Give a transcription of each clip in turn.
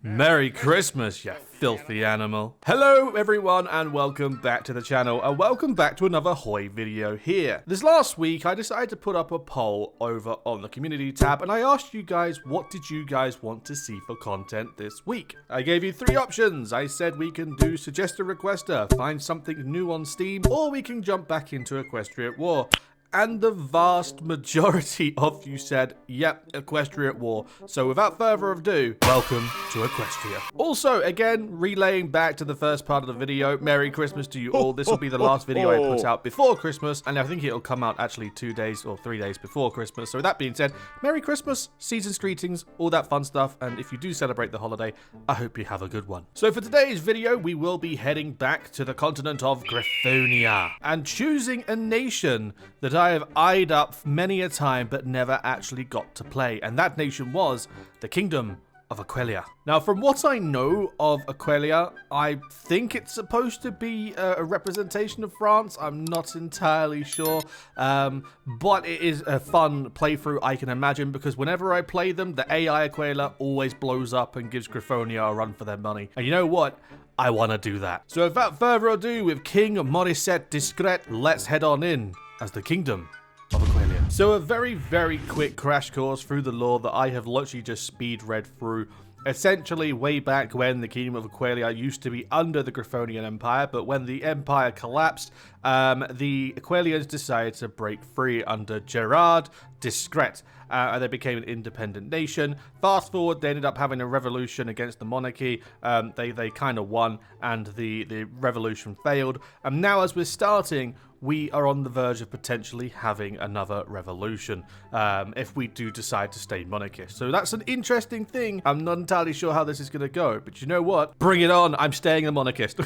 Merry Christmas, you filthy animal. Hello everyone and welcome back to the channel and welcome back to another HOI video here. This last week I decided to put up a poll over on the community tab and I asked you guys what did you guys want to see for content this week. I gave you three options. I said we can do suggest a requester, find something new on Steam, or we can jump back into Equestria At War. And the vast majority of you said, yep, Equestria At War. So without further ado, welcome to Equestria. Also, again, relaying back to the first part of the video, Merry Christmas to you all. This will be the last video I put out before Christmas, and I think it'll come out actually 2 days or 3 days before Christmas. So with that being said, Merry Christmas, season's greetings, all that fun stuff, and if you do celebrate the holiday, I hope you have a good one. So for today's video, we will be heading back to the continent of Griffonia, and choosing a nation that I have eyed up many a time but never actually got to play, and that nation was the Kingdom of Aquelia. Now, from what I know of Aquelia, I think it's supposed to be a representation of France. I'm not entirely sure, but it is a fun playthrough, I can imagine, because whenever I play them, the AI Aquelia always blows up and gives Griffonia a run for their money. And you know what? I want to do that. So without further ado, with King Maurice Discret, let's head on in as the Kingdom of Aquelia. So a very, very quick crash course through the lore that I have literally just speed read through. Essentially, way back when the Kingdom of Aquelia used to be under the Griffonian Empire, but when the Empire collapsed, the Aquelians decided to break free under Gerard Discret, and they became an independent nation. Fast forward, they ended up having a revolution against the monarchy. They kind of won, and the revolution failed. And now, as we're starting, we are on the verge of potentially having another revolution if we do decide to stay monarchist. So that's an interesting thing. I'm not entirely sure how this is going to go, but you know what? Bring it on. I'm staying a monarchist.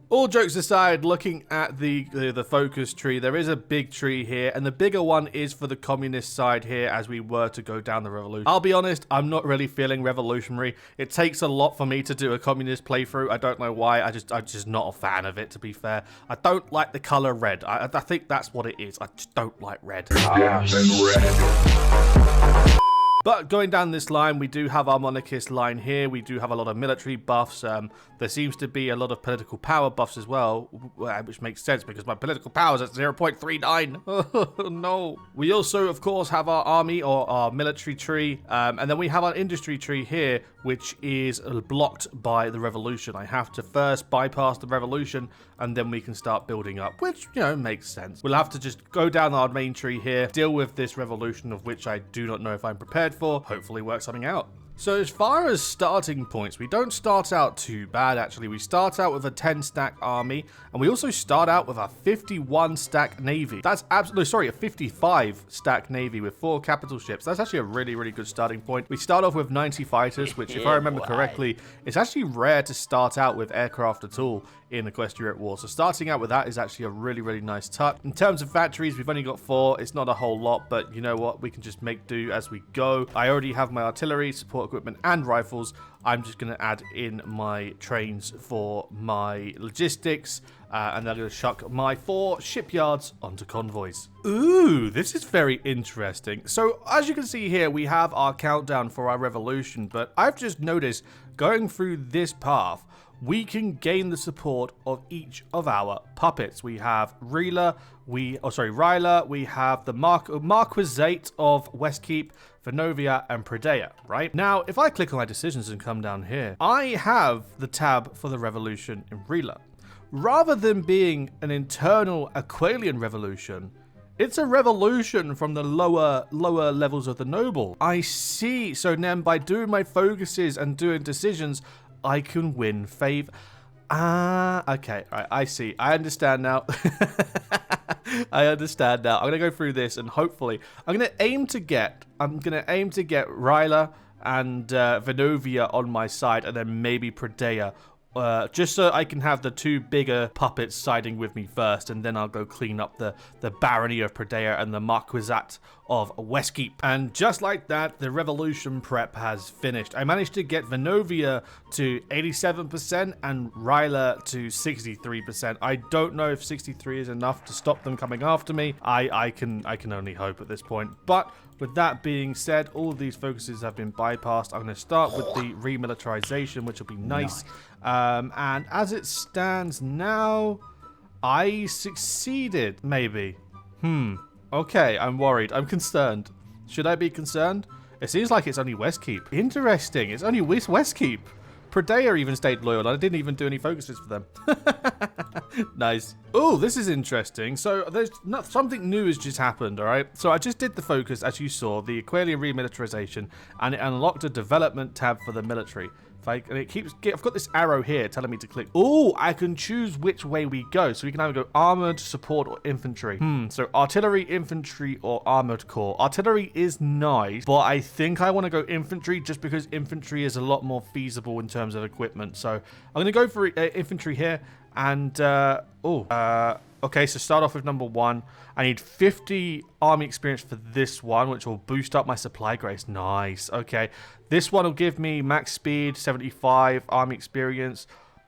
All jokes aside, looking at the focus tree, there is a big tree here, and the bigger one is for the communist side here as we were to go down the revolution. I'll be honest, I'm not really feeling revolutionary. It takes a lot for me to do a communist playthrough. I don't know why. I'm just not a fan of it, to be fair. I don't like the color red. I think that's what it is. I just don't like red. But going down this line, we do have our monarchist line here. We do have a lot of military buffs. There seems to be a lot of political power buffs as well, which makes sense because my political power is at 0.39. Oh, no. We also, of course, have our army or our military tree. And then we have our industry tree here, which is blocked by the revolution. I have to first bypass the revolution, and then we can start building up, which, you know, makes sense. We'll have to just go down our main tree here, deal with this revolution, of which I do not know if I'm prepared for, hopefully work something out. So as far as starting points, we don't start out too bad, actually. We start out with a 10-stack army, and we also start out with a 51-stack navy. That's absolutely, sorry, a 55-stack navy with 4 capital ships. That's actually a really, really good starting point. We start off with 90 fighters, which, if I remember correctly, it's actually rare to start out with aircraft at all in Equestria At War. So starting out with that is actually a really, really nice touch. In terms of factories, we've only got 4. It's not a whole lot, but you know what? We can just make do as we go. I already have my artillery, support equipment, and rifles. I'm just going to add in my trains for my logistics, and then I'm going to chuck my 4 shipyards onto convoys. Ooh, this is very interesting. So as you can see here, we have our countdown for our revolution, but I've just noticed going through this path, we can gain the support of each of our puppets. We have Ryla, we have the Marquisate of Westkeep, Venovia, and Pradea, right? Now, if I click on my decisions and come down here, I have the tab for the revolution in Ryla. Rather than being an internal Aquelian revolution, it's a revolution from the lower levels of the noble. I see. So then by doing my focuses and doing decisions, I can win favor. Okay. All right, I see. I understand now. I understand now. I'm going to go through this and hopefully I'm going to aim to get Ryla and Venovia on my side, and then maybe Pradea. Just so I can have the 2 bigger puppets siding with me first, and then I'll go clean up the barony of Pradea and the Marquisate of Westkeep. And just like that, the revolution prep has finished. I managed to get Venovia to 87% and Ryla to 63%. I don't know if 63 is enough to stop them coming after me. I can only hope at this point. But with that being said, all of these focuses have been bypassed. I'm going to start with the remilitarization, which will be nice. And as it stands now, I succeeded, maybe. Okay, I'm worried. I'm concerned. Should I be concerned? It seems like it's only Westkeep. Interesting. It's only Westkeep. Prodea even stayed loyal, and I didn't even do any focuses for them. Nice. Oh, this is interesting. So there's something new has just happened, all right? So I just did the focus, as you saw, the Aquelia remilitarization, and it unlocked a development tab for the military. And it keeps, I've got this arrow here telling me to click. Oh, I can choose which way we go. So we can either go armored, support, or infantry. So artillery, infantry, or armored corps. Artillery is nice, but I think I want to go infantry just because infantry is a lot more feasible in terms of equipment. So I'm going to go for infantry here. And, okay, so start off with number 1. I need 50 army experience for this one, which will boost up my supply grace. Nice. Okay. This one will give me max speed, 75 army experience,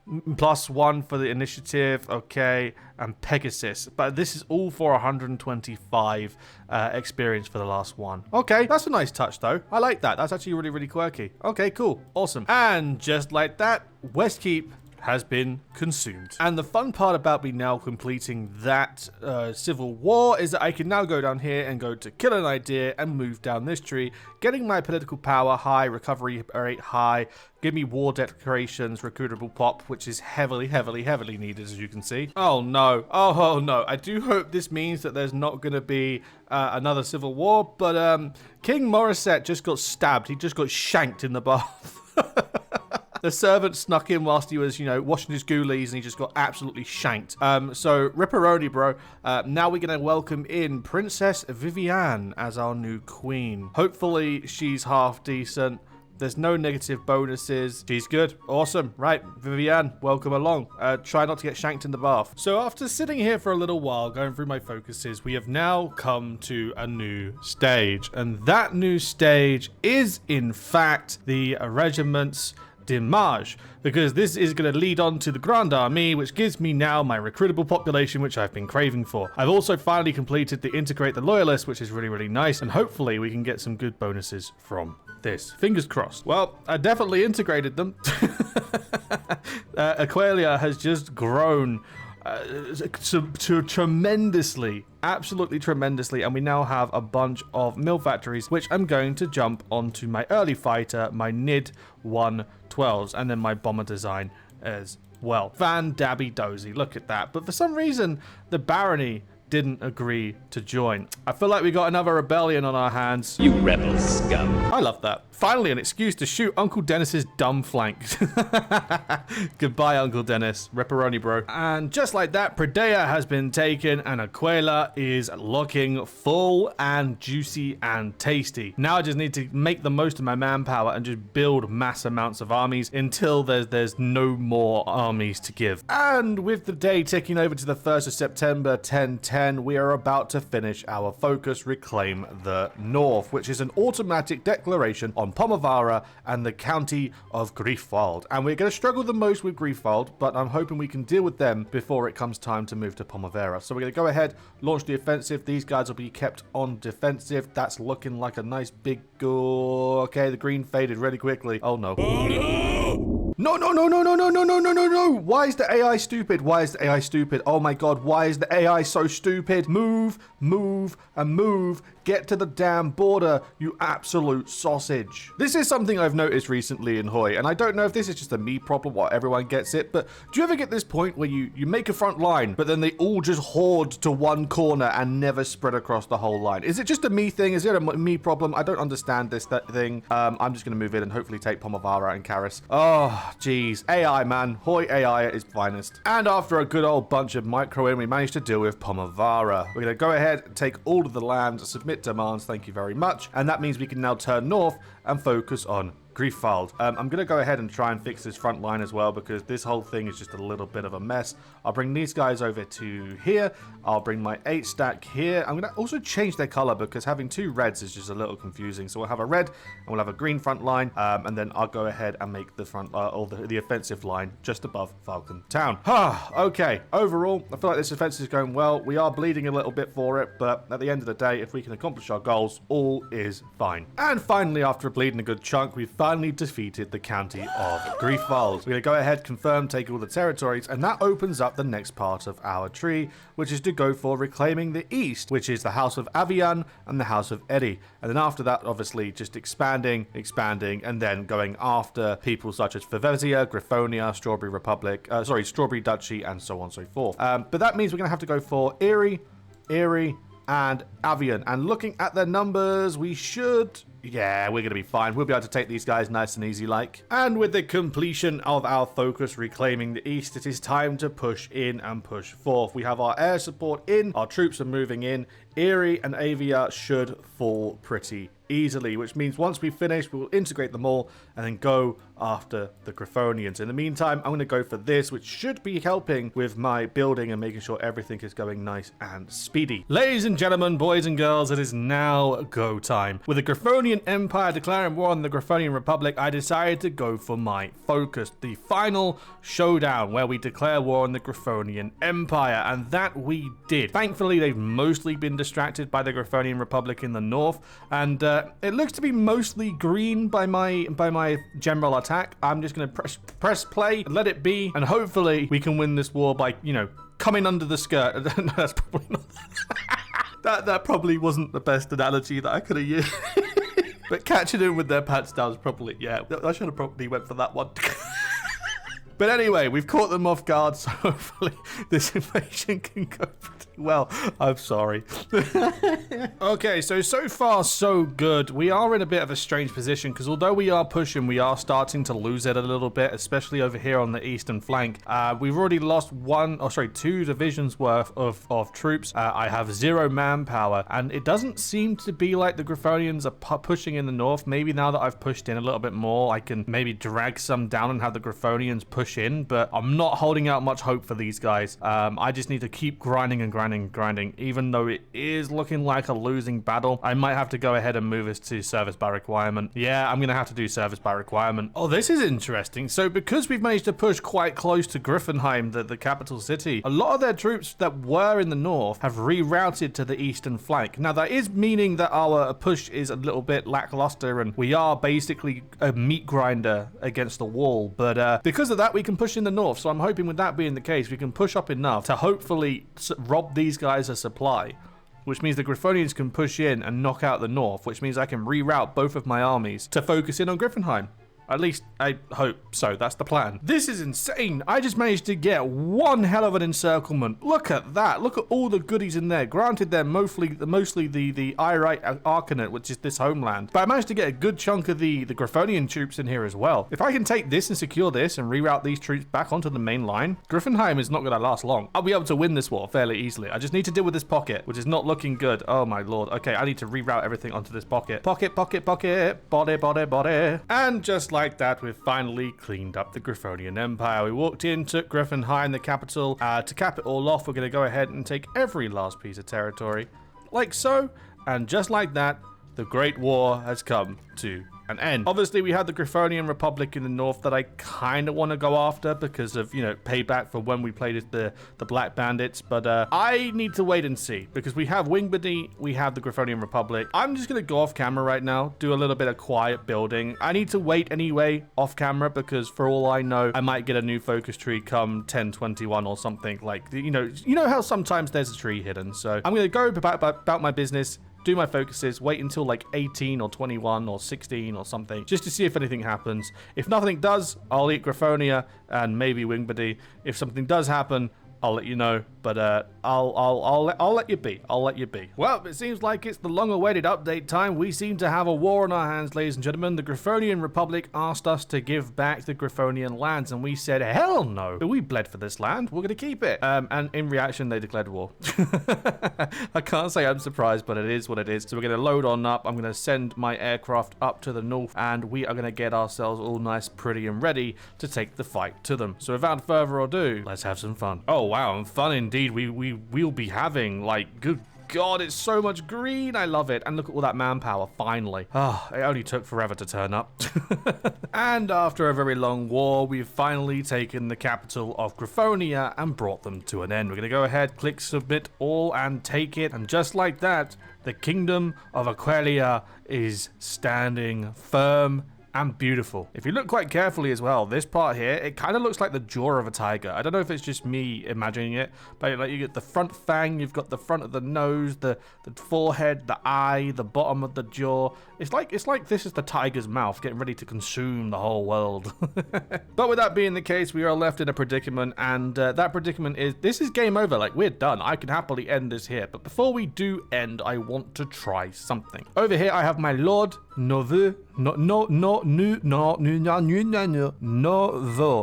+1 for the initiative. Okay. And Pegasus. But this is all for 125 experience for the last one. Okay. That's a nice touch, though. I like that. That's actually really, really quirky. Okay, cool. Awesome. And just like that, Westkeep has been consumed. And the fun part about me now completing that civil war is that I can now go down here and go to kill an idea and move down this tree, getting my political power high, recovery rate high, give me war declarations, recruitable pop, which is heavily, heavily, heavily needed, as you can see. Oh no. Oh no. I do hope this means that there's not going to be another civil war, but King Morisset just got stabbed. He just got shanked in the bath. The servant snuck in whilst he was, washing his ghoulies, and he just got absolutely shanked. So, ripperoni, bro. Now we're going to welcome in Princess Viviane as our new queen. Hopefully, she's half decent. There's no negative bonuses. She's good. Awesome. Right, Viviane, welcome along. Try not to get shanked in the bath. So after sitting here for a little while, going through my focuses, we have now come to a new stage. And that new stage is, in fact, the regiment's Dimage, because this is going to lead on to the Grand Army, which gives me now my recruitable population, which I've been craving for. I've also finally completed the Integrate the Loyalists, which is really, really nice, and hopefully we can get some good bonuses from this. Fingers crossed. Well, I definitely integrated them. Aquelia has just grown to tremendously, absolutely tremendously, and we now have a bunch of mill factories, which I'm going to jump onto my early fighter, my NID 112s, and then my bomber design as well. Van Dabby Dozy, look at that. But for some reason, the barony didn't agree to join. I feel like we got another rebellion on our hands. You rebel scum. I love that. Finally, an excuse to shoot Uncle Dennis's dumb flank. Goodbye, Uncle Dennis. Ripperoni, bro. And just like that, Prodea has been taken and Aquelia is looking full and juicy and tasty. Now I just need to make the most of my manpower and just build mass amounts of armies until there's no more armies to give. And with the day ticking over to the 1st of September 1010, we are about to finish our focus Reclaim the North, which is an automatic declaration on Pomavara and the county of Griffwald. And we're going to struggle the most with Griffwald, but I'm hoping we can deal with them before it comes time to move to Pomavera. So we're going to go ahead, launch the offensive. These guys will be kept on defensive. That's looking like a nice big go. Okay, the green faded really quickly. Oh no. No, no, no, no, no, no, no, no, no, no, no. Why is the AI stupid? Why is the AI stupid? Oh my god, why is the AI so stupid? Move, move, and move. Get to the damn border, you absolute sausage. This is something I've noticed recently in HOI, and I don't know if this is just a me problem or everyone gets it, but do you ever get this point where you make a front line, but then they all just hoard to one corner and never spread across the whole line? Is it just a me thing? Is it a me problem? I don't understand that thing. I'm just going to move in and hopefully take Pomavara and Karis. Oh, jeez. AI, man. HOI AI at its finest. And after a good old bunch of micro-in, we managed to deal with Pomavara. We're going to go ahead and take all of the land, submit demands, thank you very much. And that means we can now turn north and focus on Griffald. I'm going to go ahead and try and fix this front line as well, because this whole thing is just a little bit of a mess. I'll bring these guys over to here. I'll bring my 8 stack here. I'm going to also change their color, because having 2 reds is just a little confusing. So we'll have a red and we'll have a green front line, and then I'll go ahead and make the front or the offensive line just above Falcon Town. Okay, overall, I feel like this offense is going well. We are bleeding a little bit for it, but at the end of the day, if we can accomplish our goals, all is fine. And finally, after bleeding a good chunk, we've finally defeated the county of Griffald. We're going to go ahead, confirm, take all the territories, and that opens up the next part of our tree, which is to go for reclaiming the east, which is the House of Avian and the House of Eddie. And then after that, obviously, just expanding, and then going after people such as Favezia, Griffonia, Strawberry Duchy, and so on and so forth. But that means we're going to have to go for Erie, and Avian. And looking at their numbers, we should... yeah, we're going to be fine. We'll be able to take these guys nice and easy like. And with the completion of our focus reclaiming the east, it is time to push in and push forth. We have our air support in. Our troops are moving in. Erie and Avia should fall pretty easily, which means once we finish, we'll integrate them all and then go after the Griffonians. In the meantime, I'm going to go for this, which should be helping with my building and making sure everything is going nice and speedy. Ladies and gentlemen, boys and girls, it is now go time. With the Griffonian Empire declaring war on the Griffonian Republic, I decided to go for my focus, the final showdown where we declare war on the Griffonian Empire, and that we did. Thankfully, they've mostly been distracted by the Griffonian Republic in the north, and it looks to be mostly green by my general attack. I'm just going to press play, let it be, and hopefully we can win this war by, you know, coming under the skirt. No, that's probably not... that probably wasn't the best analogy that I could have used. But catching them with their pants down is probably... yeah, I should have probably went for that one. But anyway, we've caught them off guard, so hopefully this invasion can go pretty well. I'm sorry. Okay, so far so good. We are in a bit of a strange position, because although we are pushing, we are starting to lose it a little bit, especially over here on the eastern flank. We've already lost 2 divisions worth of troops. I have 0 manpower, and it doesn't seem to be like the Griffonians are pushing in the north. Maybe now that I've pushed in a little bit more, I can maybe drag some down and have the Griffonians push in, but I'm not holding out much hope for these guys. I just need to keep grinding, even though it is looking like a losing battle. I might have to go ahead and move this to service by requirement. Yeah, I'm gonna have to do service by requirement. Oh, this is interesting. So because we've managed to push quite close to Griffonheim, the capital city, a lot of their troops that were in the north have rerouted to the eastern flank. Now that is meaning that our push is a little bit lackluster, and we are basically a meat grinder against the wall, but because of that, we can push in the north. So I'm hoping with that being the case, we can push up enough to hopefully rob these guys of supply, which means the Griffonians can push in and knock out the north, which means I can reroute both of my armies to focus in on Griffonheim. At least, I hope so. That's the plan. This is insane. I just managed to get one hell of an encirclement. Look at that. Look at all the goodies in there. Granted, they're mostly the Irite Arcanate, which is this homeland. But I managed to get a good chunk of the Griffonian troops in here as well. If I can take this and secure this and reroute these troops back onto the main line, Griffonheim is not going to last long. I'll be able to win this war fairly easily. I just need to deal with this pocket, which is not looking good. Oh my lord. Okay, I need to reroute everything onto this pocket. Pocket. Body. And just like that, we've finally cleaned up the Griffonian Empire. We walked in, took Griffonheim, the capital. To cap it all off, we're going to go ahead and take every last piece of territory, like so. And just like that, the Great War has come to an end. Obviously, we have the Griffonian Republic in the north that I kind of want to go after because of, you know, payback for when we played as the Black Bandits. But I need to wait and see, because we have Wingbody, we have the Griffonian Republic. I'm just going to go off camera right now, do a little bit of quiet building. I need to wait anyway off camera, because for all I know, I might get a new focus tree come 1021 or something. Like, you know how sometimes there's a tree hidden. So I'm going to go about my business, do my focuses, wait until like 18 or 21 or 16 or something, just to see if anything happens. If nothing does, I'll eat Griffonia and maybe Wingbody. If something does happen, I'll let you know. But I'll let you be. I'll let you be. Well, it seems like it's the long-awaited update time. We seem to have a war on our hands, ladies and gentlemen. The Griffonian Republic asked us to give back the Griffonian lands, and we said, hell no. We bled for this land. We're going to keep it. And in reaction, they declared war. I can't say I'm surprised, but it is what it is. So we're going to load on up. I'm going to send my aircraft up to the north, and we are going to get ourselves all nice, pretty, and ready to take the fight to them. So without further ado, let's have some fun. Oh, wow. And fun indeed. We'll be having, like, good God, it's so much green. I love it. And look at all that manpower, finally. Oh, it only took forever to turn up. And after a very long war, we've finally taken the capital of Griffonia and brought them to an end. We're going to go ahead, click submit all, and take it. And just like that, the Kingdom of Aquelia is standing firm and beautiful. If you look quite carefully as well, this part here, it kind of looks like the jaw of a tiger. I don't know if it's just me imagining it, but like you get the front fang, you've got the front of the nose, the forehead, the eye, the bottom of the jaw. It's like this is the tiger's mouth getting ready to consume the whole world. But with that being the case, we are left in a predicament, and that predicament is, this is game over. Like, we're done. I can happily end this here. But before we do end, I want to try something. Over here, I have my Lord Neveu. No,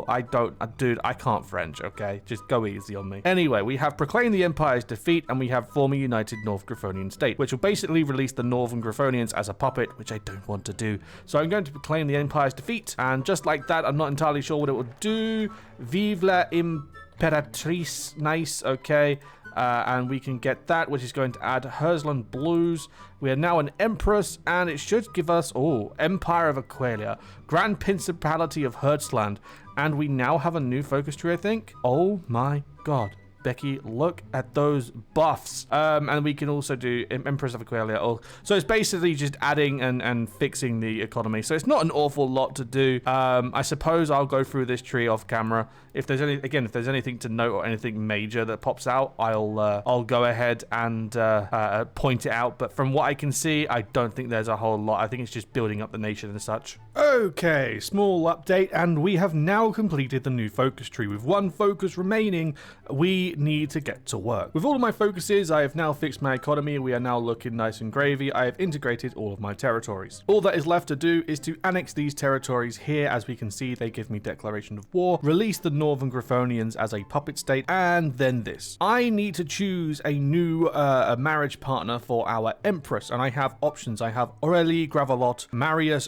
I don't, dude, I can't French, okay? Just go easy on me. Anyway, we have proclaimed the Empire's defeat, and we have form a united North Griffonian state, which will basically release the Northern Griffonians as a puppet, which I don't want to do. So I'm going to proclaim the Empire's defeat, and just like that, I'm not entirely sure what it will do. Vive la Imperatrice, nice, okay. And we can get that, which is going to add Hersland Blues. We are now an Empress, and it should give us, Empire of Aquelia, Grand Principality of Hertzland, and we now have a new focus tree, I think. Oh my god. Becky, look at those buffs. And we can also do Empress of Aquelia. So it's basically just adding and fixing the economy. So it's not an awful lot to do. I suppose I'll go through this tree off camera. If there's anything to note or anything major that pops out, I'll go ahead and point it out. But from what I can see, I don't think there's a whole lot. I think it's just building up the nation and such. Okay, small update, and we have now completed the new focus tree. With one focus remaining, we need to get to work. With all of my focuses, I have now fixed my economy. We are now looking nice and gravy. I have integrated all of my territories. All that is left to do is to annex these territories here. As we can see, they give me declaration of war, release the Northern Griffonians as a puppet state, and then this. I need to choose a new marriage partner for our Empress, and I have options. I have Aurélie Gravelotte, Marius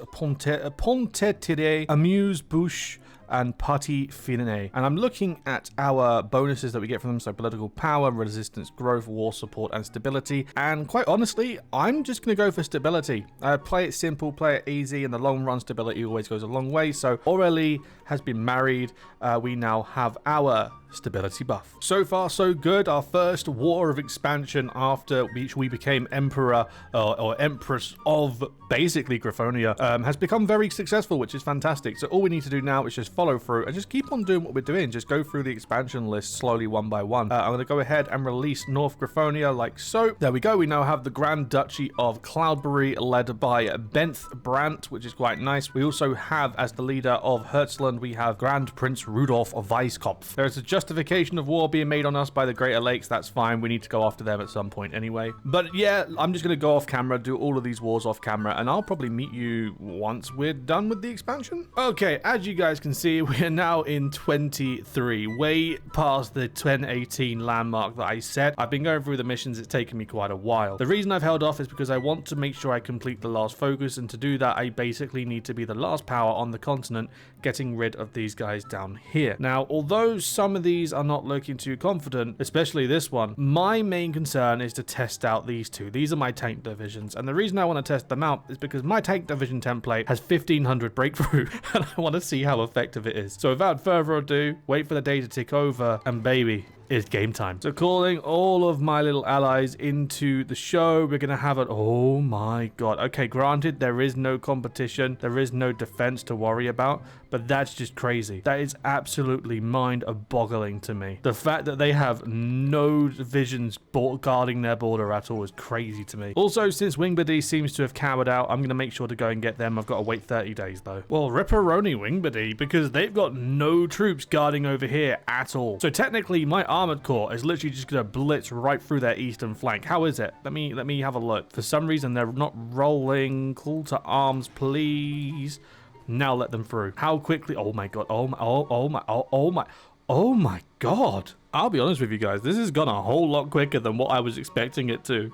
Pontetire, Amuse Bouche, and Party Finet. And I'm looking at our bonuses that we get from them, so political power, resistance, growth, war support, and stability. And quite honestly, I'm just going to go for stability. Play it simple, play it easy. In the long run, stability always goes a long way. So Aurélie has been married. We now have our stability buff. So far, so good. Our first war of expansion after which we became emperor or empress of basically Griffonia has become very successful, which is fantastic. So all we need to do now is just follow through and just keep on doing what we're doing. Just go through the expansion list slowly one by one. I'm going to go ahead and release North Griffonia like so. There we go. We now have the Grand Duchy of Cloudberry led by Benth Brandt, which is quite nice. We also have, as the leader of Herzland, we have Grand Prince Rudolf of Weisskopf. There is a justification of war being made on us by the Greater Lakes. That's fine. We need to go after them at some point anyway. But yeah, I'm just going to go off camera, do all of these wars off camera, and I'll probably meet you once we're done with the expansion. Okay, as you guys can see, we are now in 23, way past the 1018 landmark that I set. I've been going through the missions. It's taken me quite a while. The reason I've held off is because I want to make sure I complete the last focus, and to do that, I basically need to be the last power on the continent, getting rid of these guys down here. Now, although some of these are not looking too confident, especially this one, my main concern is to test out these two. These are my tank divisions, and the reason I want to test them out is because my tank division template has 1500 breakthrough, and I want to see how effective it is. So without further ado, wait for the day to tick over, and baby, it's game time. So calling all of my little allies into the show. We're going to have it. Oh my god. Okay, granted, there is no competition. There is no defense to worry about, but that's just crazy. That is absolutely mind-boggling to me. The fact that they have no divisions guarding their border at all is crazy to me. Also, since Wingbody seems to have cowered out, I'm going to make sure to go and get them. I've got to wait 30 days though. Well, ripperoni Wingbody, because they've got no troops guarding over here at all. So technically, my armored corps is literally just going to blitz right through their eastern flank. How is it? Let me have a look. For some reason, they're not rolling. Call to arms, please. Now let them through. How quickly? Oh my god. Oh my god. I'll be honest with you guys, this has gone a whole lot quicker than what I was expecting it to.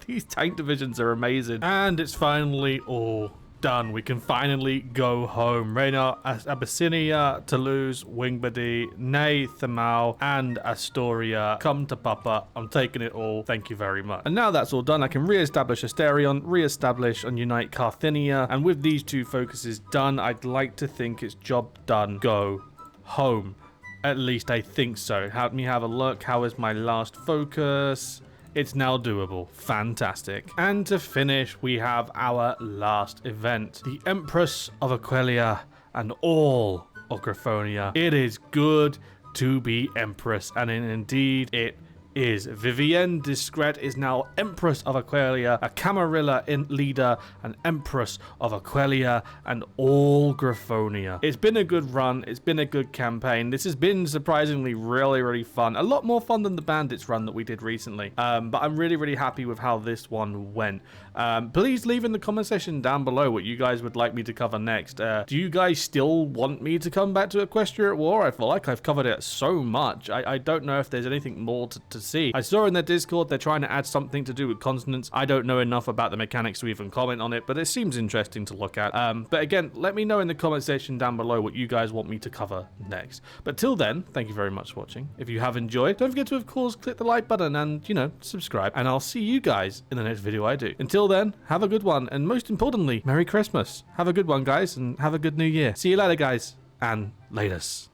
These tank divisions are amazing. And it's finally all done. We can finally go home. Reina, Abyssinia, Toulouse, Wingbody, Ney, Thamau, and Astoria. Come to Papa. I'm taking it all. Thank you very much. And now that's all done, I can re-establish Asterion, re-establish and unite Carthinia. And with these two focuses done, I'd like to think it's job done. Go home. At least I think so. Help me have a look. How is my last focus? It's now doable. Fantastic. And to finish, we have our last event. The Empress of Aquelia and all of Griffonia. It is good to be Empress, and indeed it is. Vivienne Discret is now Empress of Aquelia, a Camarilla leader, and Empress of Aquelia and all Griffonia. It's been a good run. It's been a good campaign. This has been surprisingly really fun. A lot more fun than the Bandits run that we did recently. But I'm really happy with how this one went. Please leave in the comment section down below what you guys would like me to cover next. Do you guys still want me to come back to Equestria At War? I feel like I've covered it so much. I don't know if there's anything more to see. I saw in their Discord they're trying to add something to do with consonants. I don't know enough about the mechanics to even comment on it, but it seems interesting to look at. But again, let me know in the comment section down below what you guys want me to cover next. But till then, thank you very much for watching. If you have enjoyed, don't forget to, of course, click the like button and, you know, subscribe. And I'll see you guys in the next video I do. Until then, have a good one. And most importantly, Merry Christmas. Have a good one, guys, and have a good New Year. See you later, guys, and laters.